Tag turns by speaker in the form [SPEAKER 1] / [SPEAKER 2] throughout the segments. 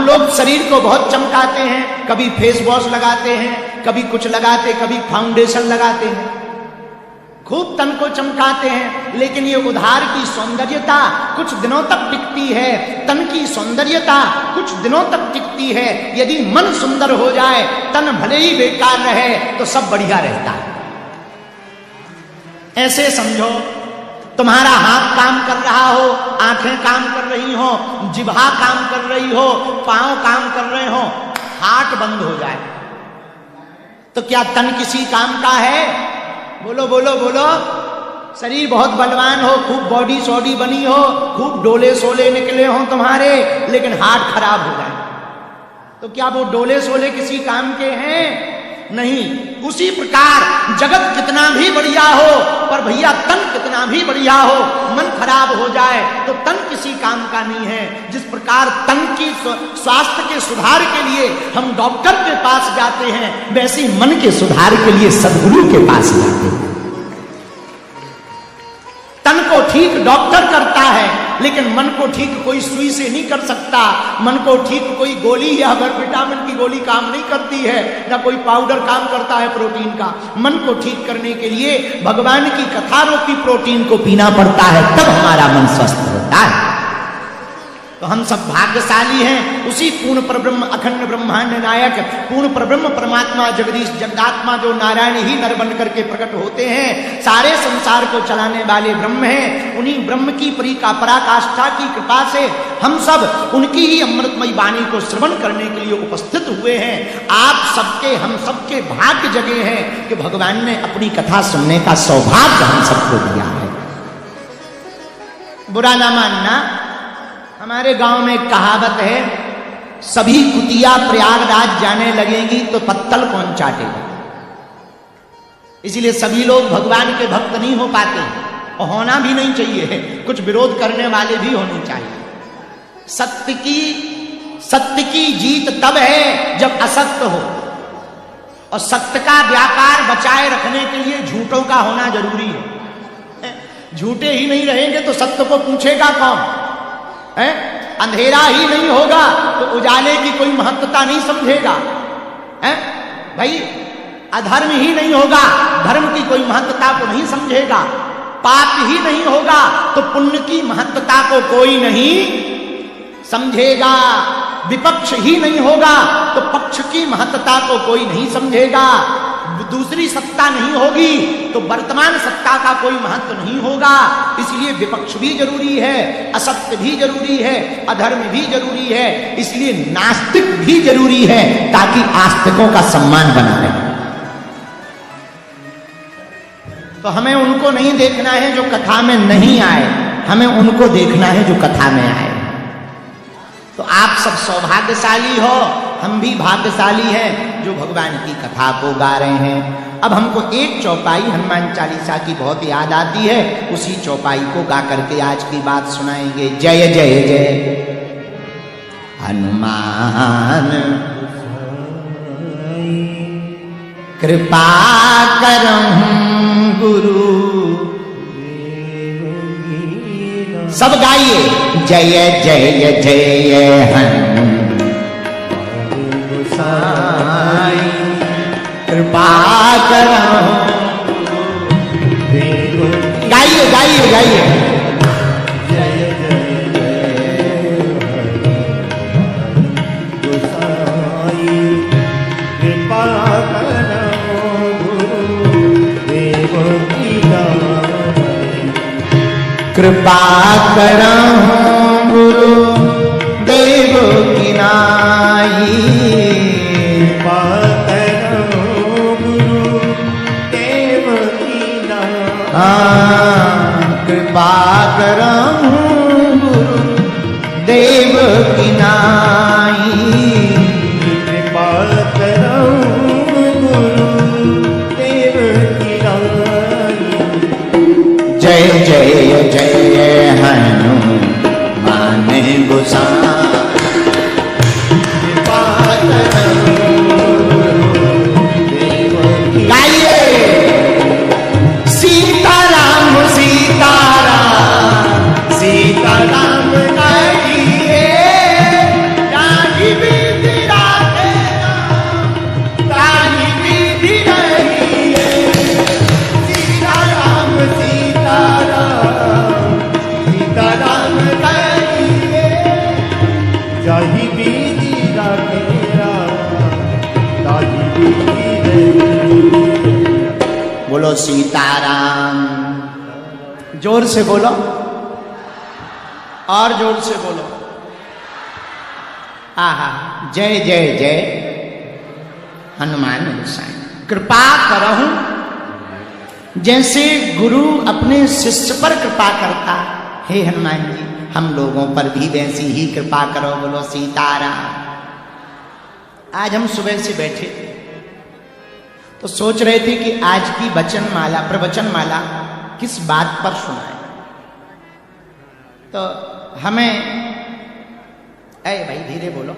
[SPEAKER 1] लोग शरीर को बहुत चमकाते हैं, कभी फेस वॉश लगाते हैं, कभी कुछ लगाते, कभी फाउंडेशन लगाते हैं, खूब तन को चमकाते हैं, लेकिन ये उधार की सौंदर्यता कुछ दिनों तक टिकती है, तन की सौंदर्यता कुछ दिनों तक टिकती है। यदि मन सुंदर हो जाए, तन भले ही बेकार रहे, तो सब बढ़िया रहता है। ऐसे समझो, तुम्हारा हाथ काम कर रहा हो, आंखें काम कर रही हो, जिह्वा काम कर रही हो, पांव काम कर रहे हो, हार्ट बंद हो जाए तो क्या तन किसी काम का है? बोलो बोलो बोलो। शरीर बहुत बलवान हो, खूब बॉडी सॉडी बनी हो, खूब डोले सोले निकले हो तुम्हारे, लेकिन हार्ट खराब हो जाए तो क्या वो डोले सोले किसी काम के हैं? नहीं। उसी प्रकार जगत कितना भी बढ़िया हो, पर भैया तन कितना भी बढ़िया हो, मन खराब हो जाए तो तन किसी काम का नहीं है। जिस प्रकार तन की स्वास्थ्य के सुधार के लिए हम डॉक्टर के पास जाते हैं, वैसे मन के सुधार के लिए सद्गुरु के पास जाते हैं। तन को ठीक डॉक्टर करता है, लेकिन मन को ठीक कोई सुई से नहीं कर सकता। मन को ठीक कोई गोली या विटामिन की गोली काम नहीं करती है, ना कोई पाउडर काम करता है प्रोटीन का। मन को ठीक करने के लिए भगवान की कथा रूपी प्रोटीन को पीना पड़ता है, तब हमारा मन स्वस्थ होता है। तो हम सब भाग्यशाली हैं। उसी पूर्ण परब्रह्म अखंड ब्रह्मांड नायक पूर्ण परब्रह्म परमात्मा जगदीश जगदात्मा जो नारायण ही नर बन करके प्रकट होते हैं, सारे संसार को चलाने वाले ब्रह्म हैं। उन्हीं ब्रह्म की पराकाष्ठा की कृपा से हम सब उनकी ही अमृतमयी वाणी को श्रवण करने के लिए उपस्थित हुए हैं। आप सबके हम सबके भाग्य जगे हैं कि भगवान ने अपनी कथा सुनने का सौभाग्य हम सबको दिया है। बुरा ना मानना, हमारे गांव में एक कहावत है, सभी कुतिया प्रयागराज जाने लगेंगी तो पत्तल कौन चाटेगा। इसलिए सभी लोग भगवान के भक्त नहीं हो पाते, और होना भी नहीं चाहिए। कुछ विरोध करने वाले भी होने चाहिए। सत्य की जीत तब है जब असत्य हो, और सत्य का व्यापार बचाए रखने के लिए झूठों का होना जरूरी है। झूठे ही नहीं रहेंगे तो सत्य को पूछेगा कौन? अंधेरा ही नहीं होगा तो उजाले की कोई महत्वता नहीं समझेगा। भाई अधर्म ही नहीं होगा, धर्म की कोई महत्वता को नहीं समझेगा। पाप ही नहीं होगा तो पुण्य की महत्वता को कोई नहीं समझेगा। विपक्ष ही नहीं होगा तो पक्ष की महत्वता को कोई नहीं समझेगा। दूसरी सत्ता नहीं होगी तो वर्तमान सत्ता का कोई महत्व नहीं होगा। इसलिए विपक्ष भी जरूरी है, असत्य भी जरूरी है, अधर्म भी जरूरी है। इसलिए नास्तिक भी जरूरी है, ताकि आस्तिकों का सम्मान बना रहे। तो हमें उनको नहीं देखना है जो कथा में नहीं आए, हमें उनको देखना है जो कथा में आए। तो आप सब सौभाग्यशाली हो, हम भी भाग्यशाली हैं जो भगवान की कथा को गा रहे हैं। अब हमको एक चौपाई हनुमान चालीसा की बहुत याद आती है, उसी चौपाई को गा करके आज की बात सुनाएंगे। जय जय जय हनुमान कृपा करहूं गुरु। सब गाइए जय जय जय हनुमान कृपा करहूं। गाइए गाइए गाइए
[SPEAKER 2] जय जय जय गोसाई कृपा करहूं गुरुदेव की नाई।
[SPEAKER 1] कृपा करहूं गुरुदेव की नाई। कृपा करहूं गुरुदेव की नाई।
[SPEAKER 2] कृपा करहूं गुरुदेव की नाई।
[SPEAKER 1] जय जय जय हनुमान गोसाई। कृपा करहूं गुरुदेव की। गाइए सीताराम सीताराम
[SPEAKER 2] ताही बीती राखेरा ताही बीती
[SPEAKER 1] बोलो सीताराम। जोर से बोलो और जोर से बोलो। आहा, जय जय जय हनुमान गोसाई। कृपा करहूं जैसे गुरु अपने शिष्य पर कृपा करता, हे हनुमान जी हम लोगों पर भी वैसी ही कृपा करो। बोलो सीताराम। आज हम सुबह से बैठे तो सोच रहे थे कि आज की वचन माला प्रवचन माला किस बात पर सुनाए। तो हमें, अरे भाई धीरे बोलो,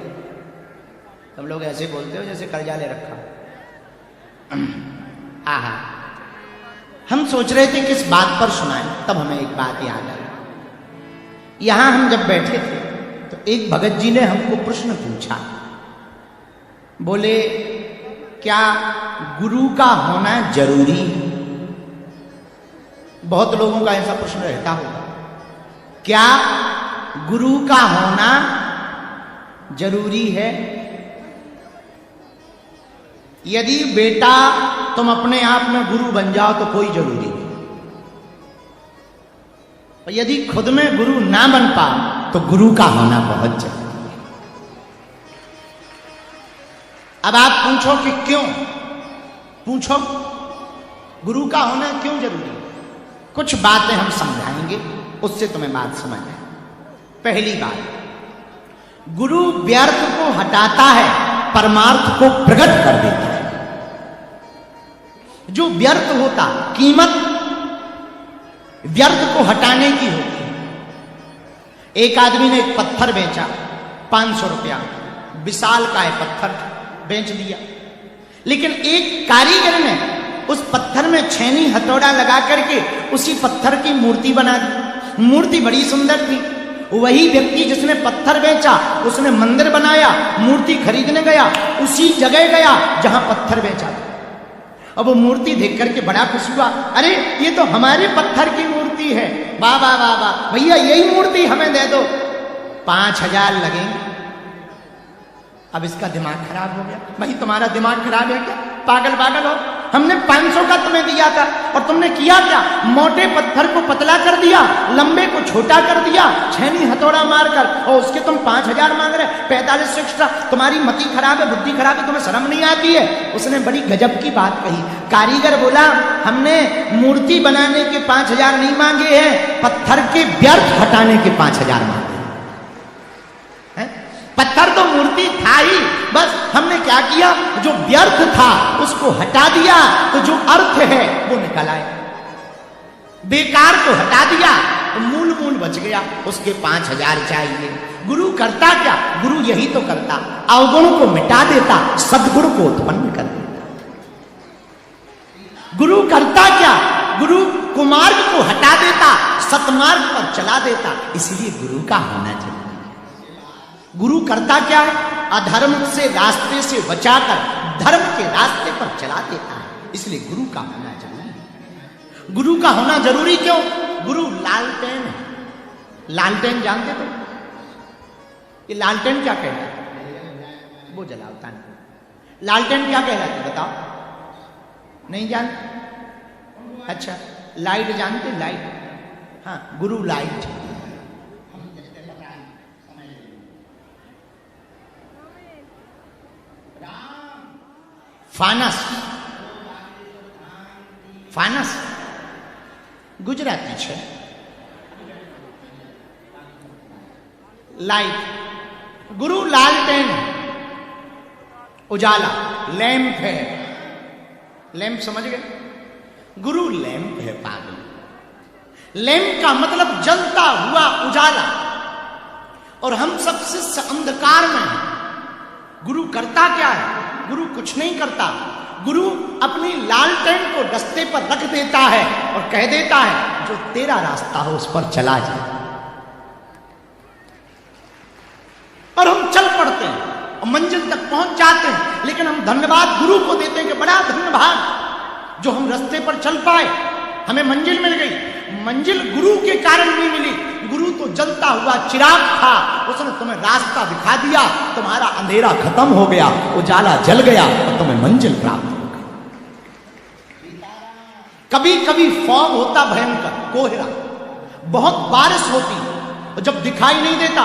[SPEAKER 1] तुम लोग ऐसे बोलते हो जैसे कर्जा ले रखा। आहा, हम सोच रहे थे किस बात पर सुनाए, तब हमें एक बात याद आई। यहां हम जब बैठे थे तो एक भगत जी ने हमको प्रश्न पूछा। बोले क्या गुरु का होना जरूरी है? बहुत लोगों का ऐसा प्रश्न रहता होगा, क्या गुरु का होना जरूरी है? यदि बेटा तुम अपने आप में गुरु बन जाओ तो कोई जरूरी नहीं, और यदि खुद में गुरु ना बन पाओ तो गुरु का होना बहुत जरूरी है। अब आप पूछो कि क्यों? पूछो गुरु का होना क्यों जरूरी है? कुछ बातें हम समझाएंगे, उससे तुम्हें बात समझ आए। पहली बात, गुरु व्यर्थ को हटाता है, परमार्थ को प्रकट कर देता है। जो व्यर्थ होता, कीमत व्यर्थ को हटाने की होती है। एक आदमी ने एक पत्थर बेचा 500 रुपया, विशाल का है पत्थर बेच दिया, लेकिन एक कारीगर ने उस पत्थर में छेनी हथौड़ा लगा करके उसी पत्थर की मूर्ति बना दी। मूर्ति बड़ी सुंदर थी। वही व्यक्ति जिसने पत्थर बेचा उसने मंदिर बनाया, मूर्ति खरीदने गया उसी जगह गया जहां पत्थर बेचा था। अब वो मूर्ति देख करके बड़ा खुश हुआ, अरे ये तो हमारे पत्थर की मूर्ति है, वाह वाह वाह वाह, भैया यही मूर्ति हमें दे दो, 5000 लगेंगे। अब इसका दिमाग खराब हो गया। भाई तुम्हारा दिमाग खराब है क्या? पागल पागल हो, हमने 500 का तुम्हें दिया था और तुमने किया क्या? मोटे पत्थर को पतला कर दिया, लंबे को छोटा कर दिया, छेनी हथौड़ा मारकर, और उसके तुम 5000 मांग रहे, 45 एक्स्ट्रा। तुम्हारी मति खराब है, बुद्धि खराब है, तुम्हें शर्म नहीं आती है? उसने बड़ी गजब की बात कही। कारीगर बोला हमने मूर्ति बनाने के 5000 नहीं मांगे हैं, पत्थर के व्यर्थ हटाने के 5000 मांगे। पत्थर तो मूर्ति था ही, बस हमने क्या किया, जो व्यर्थ था उसको हटा दिया तो जो अर्थ है वो निकल आया। बेकार को हटा दिया तो मूल मूल बच गया, उसके 5000 चाहिए। गुरु करता क्या? गुरु यही तो करता, अवगुण को मिटा देता, सद्गुण को उत्पन्न कर देता। गुरु करता क्या? गुरु कुमार्ग को हटा देता, सतमार्ग पर चला देता। इसलिए गुरु का होना चाहिए। गुरु करता क्या है? अधर्म से रास्ते से बचाकर धर्म के रास्ते पर चला देता है। इसलिए गुरु का होना जरूरी है। गुरु का होना जरूरी क्यों? गुरु लालटेन है। लालटेन जानते तो? ये लालटेन क्या कहलाता है? वो जलावता नहीं। लालटेन क्या कहलाती बताओ? नहीं जानते? अच्छा, लाइट जानते? लाइट, हाँ, गुरु लाइट। फानस, फानस गुजराती છે। लाइट, गुरु लालटेन, उजाला, लैंप है। लैंप समझ गए? गुरु लैंप है पागल। लैंप का मतलब जलता हुआ उजाला, और हम सब शिष्य अंधकार में हैं। गुरु करता क्या है? गुरु कुछ नहीं करता। गुरु अपनी लालटेन को रास्ते पर रख देता है और कह देता है जो तेरा रास्ता हो उस पर चला जा। और हम चल पड़ते हैं और मंजिल तक पहुंच जाते हैं। लेकिन हम धन्यवाद गुरु को देते हैं कि बड़ा धन्यवाद जो हम रास्ते पर चल पाए, हमें मंजिल मिल गई। मंजिल गुरु के कारण नहीं मिली। गुरु तो जलता हुआ चिराग था, उसने तुम्हें रास्ता दिखा दिया, तुम्हारा अंधेरा खत्म हो गया, उजाला जल गया और तुम्हें मंजिल प्राप्त हो गई। कभी कभी फॉग होता भयंकर, कोहरा, बहुत बारिश होती और जब दिखाई नहीं देता,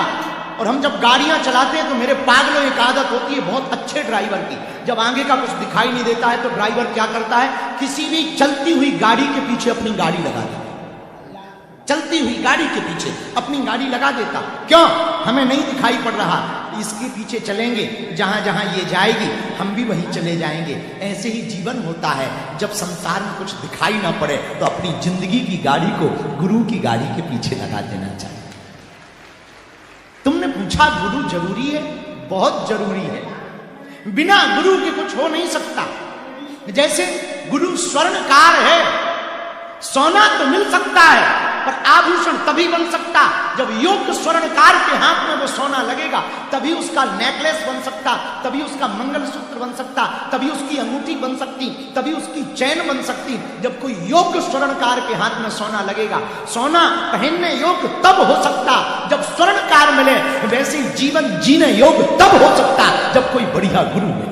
[SPEAKER 1] और हम जब गाड़ियां चलाते हैं तो मेरे पागलों एक आदत होती है बहुत अच्छे ड्राइवर की, जब आगे का कुछ दिखाई नहीं देता है तो ड्राइवर क्या करता है, किसी भी चलती हुई गाड़ी के पीछे अपनी गाड़ी लगा देता। चलती हुई गाड़ी के पीछे अपनी गाड़ी लगा देता। क्यों? हमें नहीं दिखाई पड़ रहा, इसके पीछे चलेंगे, जहां जहां ये जाएगी हम भी वहीं चले जाएंगे। ऐसे ही जीवन होता है, जब संसार में कुछ दिखाई ना पड़े तो अपनी जिंदगी की गाड़ी को गुरु की गाड़ी के पीछे लगा देना चाहिए। तुमने पूछा गुरु जरूरी है? बहुत जरूरी है। बिना गुरु के कुछ हो नहीं सकता। जैसे गुरु स्वर्णकार है, सोना तो मिल सकता है पर आभूषण तभी बन सकता जब योग्य स्वर्णकार के हाथ में वो सोना लगेगा, तभी उसका नेकलेस बन सकता, तभी उसका मंगलसूत्र बन सकता, तभी उसकी अंगूठी बन सकती, तभी उसकी चैन बन सकती, जब कोई योग्य स्वर्णकार के हाथ में सोना लगेगा। सोना पहनने योग्य तब हो सकता जब स्वर्णकार मिले, वैसे ही जीवन जीने योग्य तब हो सकता जब कोई बढ़िया गुरु मिले।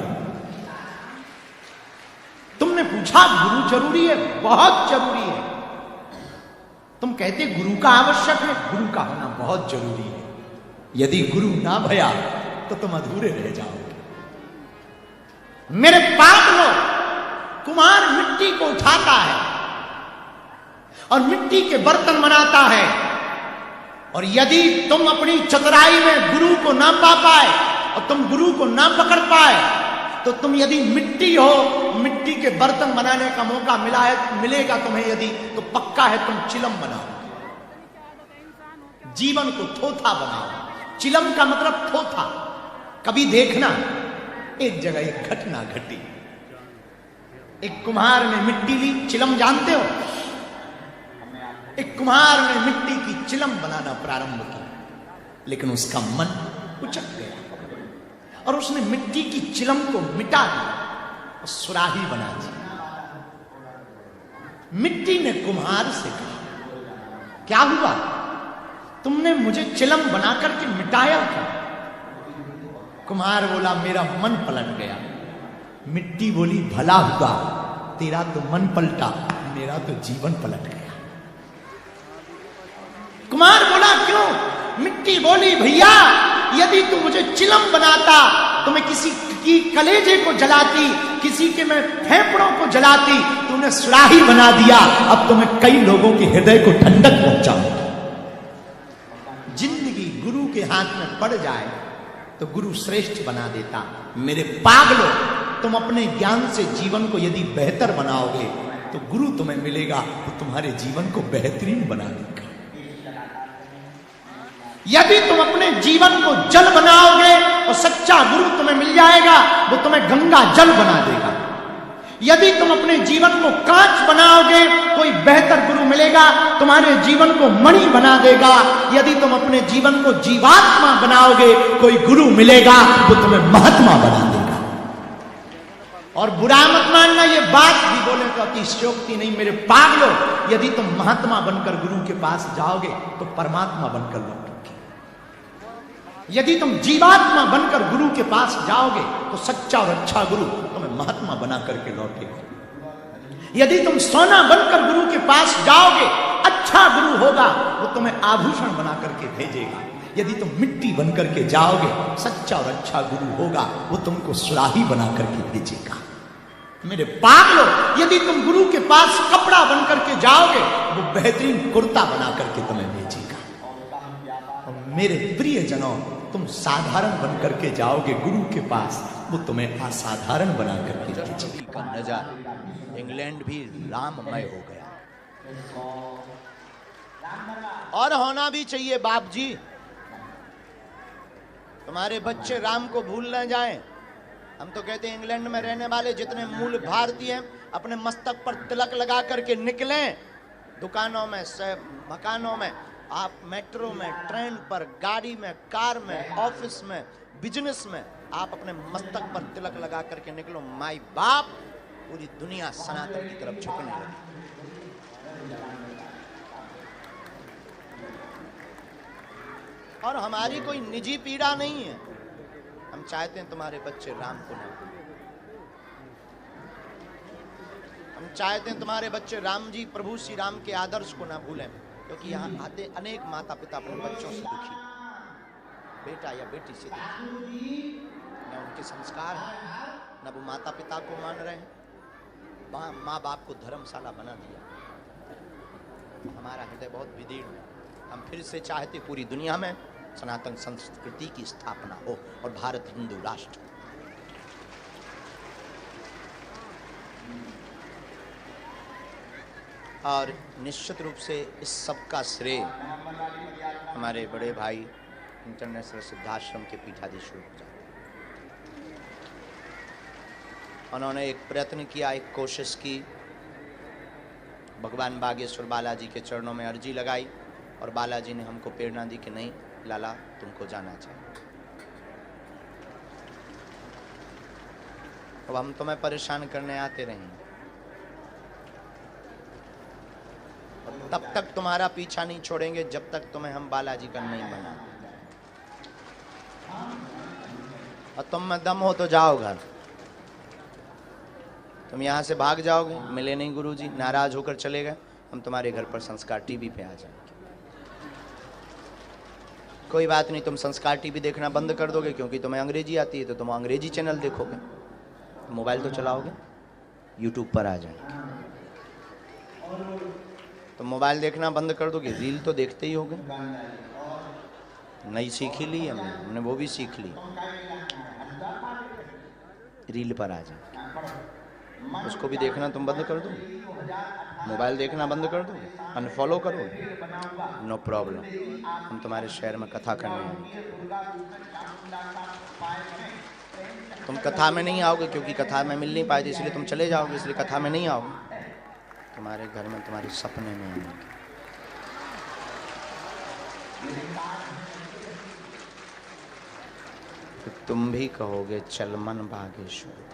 [SPEAKER 1] तुमने पूछा गुरु जरूरी है? बहुत जरूरी है। तुम कहते गुरु का आवश्यक है, गुरु का होना बहुत जरूरी है। यदि गुरु ना भया तो तुम अधूरे रह जाओगे। मेरे पागलों, कुम्हार मिट्टी को उठाता है और मिट्टी के बर्तन बनाता है, और यदि तुम अपनी चतुराई में गुरु को ना पा पाए और तुम गुरु को ना पकड़ पाए तो तुम यदि मिट्टी हो, मिट्टी के बर्तन बनाने का मौका मिलेगा तुम्हें यदि, तो पक्का है तुम चिलम बनाओ, जीवन को थोथा बनाओ। चिलम का मतलब थोथा। कभी देखना, एक जगह एक घटना घटी, एक कुम्हार ने मिट्टी ली, चिलम जानते हो, एक कुम्हार ने मिट्टी की चिलम बनाना प्रारंभ किया, लेकिन उसका मन उचक गया और उसने मिट्टी की चिलम को मिटा दिया और सुराही बना दी। मिट्टी ने कुम्हार से कहा, क्या हुआ, तुमने मुझे चिलम बनाकर के मिटाया क्या? कुम्हार बोला, मेरा मन पलट गया। मिट्टी बोली, भला हुआ, तेरा तो मन पलटा, मेरा तो जीवन पलट गया। कुम्हार बोला, क्यों? मिट्टी बोली, भैया यदि तू मुझे चिलम बनाता तो मैं किसी की कलेजे को जलाती, किसी के मैं फेफड़ों को जलाती, तूने सुराही बना दिया, अब तो मैं कई लोगों के हृदय को ठंडक पहुंचाऊंगा। जिंदगी गुरु के हाथ में पड़ जाए तो गुरु श्रेष्ठ बना देता। मेरे पागलों, तुम अपने ज्ञान से जीवन को यदि बेहतर बनाओगे तो गुरु तुम्हें मिलेगा, तो तुम्हारे जीवन को बेहतरीन बना देगा। यदि तुम अपने जीवन को जल बनाओगे और सच्चा गुरु तुम्हें मिल जाएगा, वो तुम्हें गंगा जल बना देगा। यदि तुम अपने जीवन को कांच बनाओगे, कोई बेहतर गुरु मिलेगा, तुम्हारे जीवन को मणि बना देगा। यदि तुम अपने जीवन को जीवात्मा बनाओगे, कोई गुरु मिलेगा, वो तुम्हें महात्मा बना देगा। और बुरा मत मानना, ये बात भी बोले तो अतिशयोक्ति नहीं। मेरे पागलों, यदि तुम महात्मा बनकर गुरु के पास जाओगे तो परमात्मा बनकर लौटोगे। यदि तुम जीवात्मा बनकर गुरु के पास जाओगे तो सच्चा और अच्छा गुरु तुम्हें महात्मा बना करके लौटेगा। यदि तुम सोना बनकर गुरु के पास जाओगे, अच्छा गुरु होगा, वो तुम्हें आभूषण बना करके भेजेगा। यदि तुम मिट्टी बनकर के जाओगे, सच्चा और अच्छा गुरु होगा, वो तुमको सुराही बना करके भेजेगा। मेरे पागलों, यदि तुम गुरु के पास कपड़ा बनकर के जाओगे, वो बेहतरीन कुर्ता बना करके तुम्हें भेजेगा। और मेरे प्रिय जनों, तुम साधारण बनकर के जाओगे गुरु के पास, वो तुम्हें असाधारण बना करके भेजेगा। का नजारा इंग्लैंड भी राममय हो गया, और होना भी चाहिए। बाप जी, तुम्हारे बच्चे राम को भूल न जाएं। हम तो कहते हैं इंग्लैंड में रहने वाले जितने मूल भारतीय हैं, अपने मस्तक पर तिलक लगा करके निकलें। दुकानों में, मकानों में, आप मेट्रो में, ट्रेन पर, गाड़ी में, कार में, ऑफिस में, बिजनेस में, आप अपने मस्तक पर तिलक लगा करके निकलो। माई बाप, पूरी दुनिया सनातन की तरफ झुकने लगी। और हमारी कोई निजी पीड़ा नहीं है। हम चाहते हैं तुम्हारे बच्चे राम को ना भूलें। हम चाहते हैं तुम्हारे बच्चे राम जी, प्रभु श्री राम के आदर्श को ना भूलें, क्योंकि यहाँ आते अनेक माता पिता अपने बच्चों से दुखी, बेटा या बेटी से दुखी, न उनके संस्कार हैं, न वो माता पिता को मान रहे हैं, माँ बाप को धर्मशाला बना दिया। हमारा हृदय बहुत विदीर्ण है। हम फिर से चाहते पूरी दुनिया में सनातन संस्कृति की स्थापना हो और भारत हिंदू राष्ट्र। और निश्चित रूप से इस सब का श्रेय हमारे बड़े भाई इंटरनेशनल सिद्धाश्रम के पीठाधीश्वर को जाता है। उन्होंने एक प्रयत्न किया, एक कोशिश की, भगवान बागेश्वर बालाजी के चरणों में अर्जी लगाई और बालाजी ने हमको प्रेरणा दी कि नहीं लाला, तुमको जाना चाहिए। अब हम तुम्हें परेशान करने आते रहेंगे, तब तक तुम्हारा पीछा नहीं छोड़ेंगे जब तक तुम्हें हम बालाजी का नहीं बना। और तुम में दम हो तो जाओ घर। तुम यहाँ से भाग जाओगे, मिले नहीं गुरुजी, नाराज होकर चले गए, हम तुम्हारे घर पर संस्कार टीवी पे आ जाएंगे। कोई बात नहीं, तुम संस्कार टीवी देखना बंद कर दोगे क्योंकि तुम्हें अंग्रेजी आती है, तो तुम अंग्रेजी चैनल देखोगे। मोबाइल तो चलाओगे, यूट्यूब पर आ जाएंगे। तो मोबाइल देखना बंद कर दोगे, रील तो देखते ही होगे। नई सीखी ली हमने वो भी सीख ली, रील पर आ जाए, उसको भी देखना तुम बंद कर दो, मोबाइल देखना बंद कर दो, अनफॉलो करो, नो प्रॉब्लम। हम तुम्हारे शहर में कथा करने आएंगे। तुम कथा में नहीं आओगे क्योंकि कथा में मिल नहीं पाए, इसलिए तुम चले जाओगे, इसलिए कथा में नहीं आओगे। तुम्हारे घर में तुम्हारे सपने में आएंगे। तो तुम भी कहोगे चल मन बागेश्वर,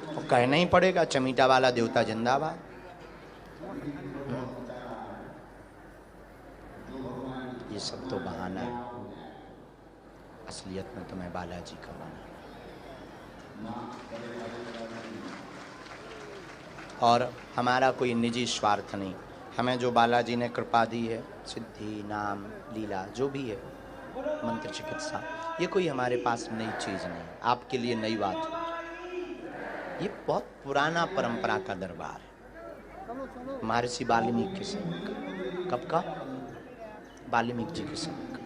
[SPEAKER 1] तो कहना ही पड़ेगा चमीटा वाला देवता जिंदाबाद। ये सब तो बहाना है, असलियत में तुम्हें बालाजी का बना। और हमारा कोई निजी स्वार्थ नहीं, हमें जो बालाजी ने कृपा दी है, सिद्धि, नाम, लीला, जो भी है, मंत्र चिकित्सा, ये कोई हमारे पास नई चीज़ नहीं, आपके लिए नई बात है। ये बहुत पुराना परंपरा का दरबार है, महर्षि वाल्मीकि के समय का। कब का? वाल्मीकि जी के समय का।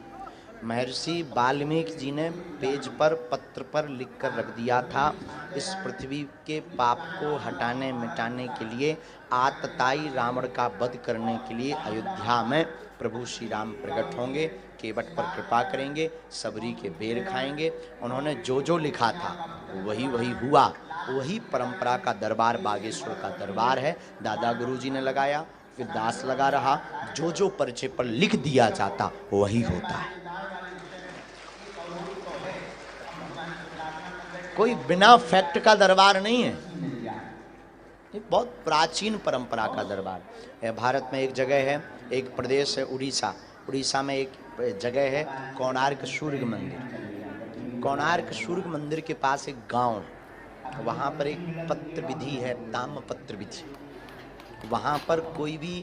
[SPEAKER 1] महर्षि वाल्मीकि जी ने पेज पर, पत्र पर लिख कर रख दिया था, इस पृथ्वी के पाप को हटाने मिटाने के लिए, आतताई रावण का वध करने के लिए अयोध्या में प्रभु श्री राम प्रकट होंगे, केवट पर कृपा करेंगे, सबरी के बेर खाएंगे। उन्होंने जो जो लिखा था वही वही हुआ। वही परंपरा का दरबार बागेश्वर का दरबार है। दादा गुरुजी ने लगाया, फिर दास लगा रहा, जो जो पर्चे पर लिख दिया जाता वही होता है। कोई बिना फैक्ट का दरबार नहीं है, ये बहुत प्राचीन परंपरा का दरबार है। भारत में एक जगह है, एक प्रदेश है उड़ीसा, उड़ीसा में एक जगह है कोणार्क सूर्य मंदिर। कोणार्क सूर्य मंदिर के पास एक गांव है, वहाँ पर एक पत्र विधि है, ताम्रपत्र विधि। वहाँ पर कोई भी